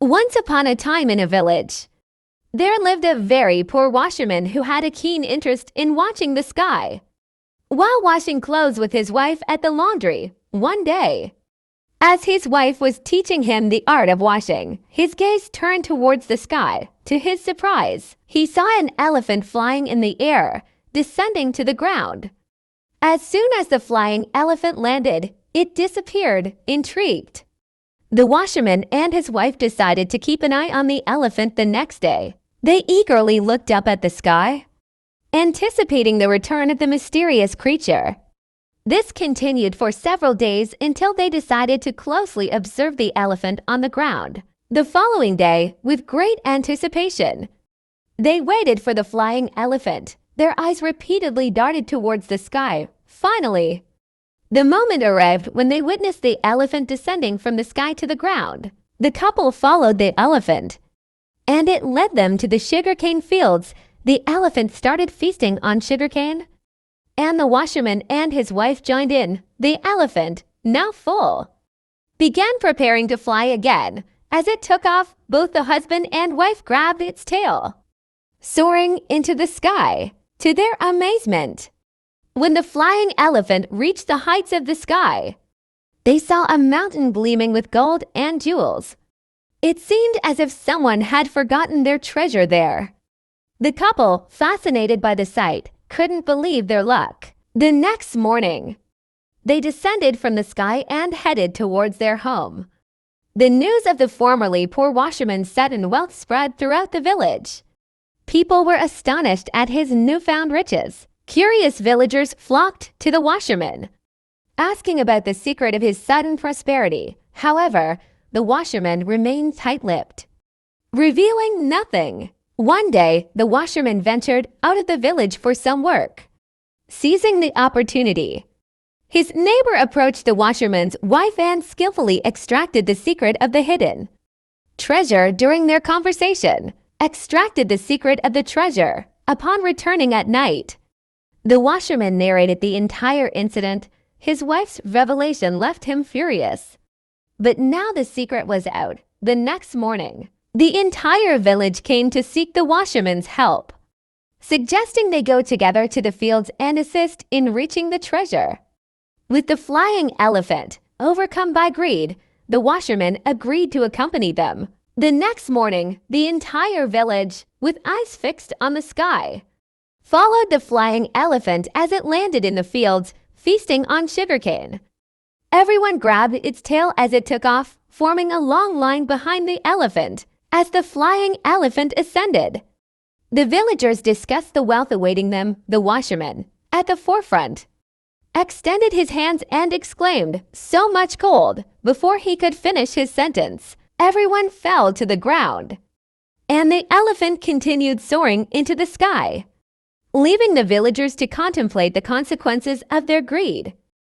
Once upon a time in a village, there lived a very poor washerman who had a keen interest in watching the sky. While washing clothes with his wife at the laundry, one day, as his wife was teaching him the art of washing, his gaze turned towards the sky. To his surprise, he saw an elephant flying in the air, descending to the ground. As soon as the flying elephant landed, it disappeared, intrigued. The washerman and his wife decided to keep an eye on the elephant the next day. They eagerly looked up at the sky, anticipating the return of the mysterious creature. This continued for several days until they decided to closely observe the elephant on the ground. The following day, with great anticipation, they waited for the flying elephant. Their eyes repeatedly darted towards the sky. Finally, the moment arrived when they witnessed the elephant descending from the sky to the ground. The couple followed the elephant, and it led them to the sugarcane fields. The elephant started feasting on sugarcane, and the washerman and his wife joined in. The elephant, now full, began preparing to fly again. As it took off, both the husband and wife grabbed its tail, soaring into the sky. To their amazement, when the flying elephant reached the heights of the sky, they saw a mountain gleaming with gold and jewels. It seemed as if someone had forgotten their treasure there. The couple, fascinated by the sight, couldn't believe their luck. The next morning, they descended from the sky and headed towards their home. The news of the formerly poor washerman's sudden wealth spread throughout the village. People were astonished at his newfound riches. Curious villagers flocked to the washerman, asking about the secret of his sudden prosperity. However, the washerman remained tight-lipped, revealing nothing. One day, the washerman ventured out of the village for some work. Seizing the opportunity, his neighbor approached the washerman's wife and skillfully extracted the secret of the hidden treasure. During their conversation, extracted the secret of the treasure. Upon returning at night, the washerman narrated the entire incident. His wife's revelation left him furious. But now the secret was out. The next morning, the entire village came to seek the washerman's help, suggesting they go together to the fields and assist in reaching the treasure. With the flying elephant overcome by greed, the washerman agreed to accompany them. The next morning, the entire village, with eyes fixed on the sky, followed the flying elephant as it landed in the fields, feasting on sugarcane. Everyone grabbed its tail as it took off, forming a long line behind the elephant as the flying elephant ascended. The villagers discussed the wealth awaiting them. The washerman, at the forefront, extended his hands and exclaimed, "So much gold!" Before he could finish his sentence, everyone fell to the ground, and the elephant continued soaring into the sky, leaving the villagers to contemplate the consequences of their greed.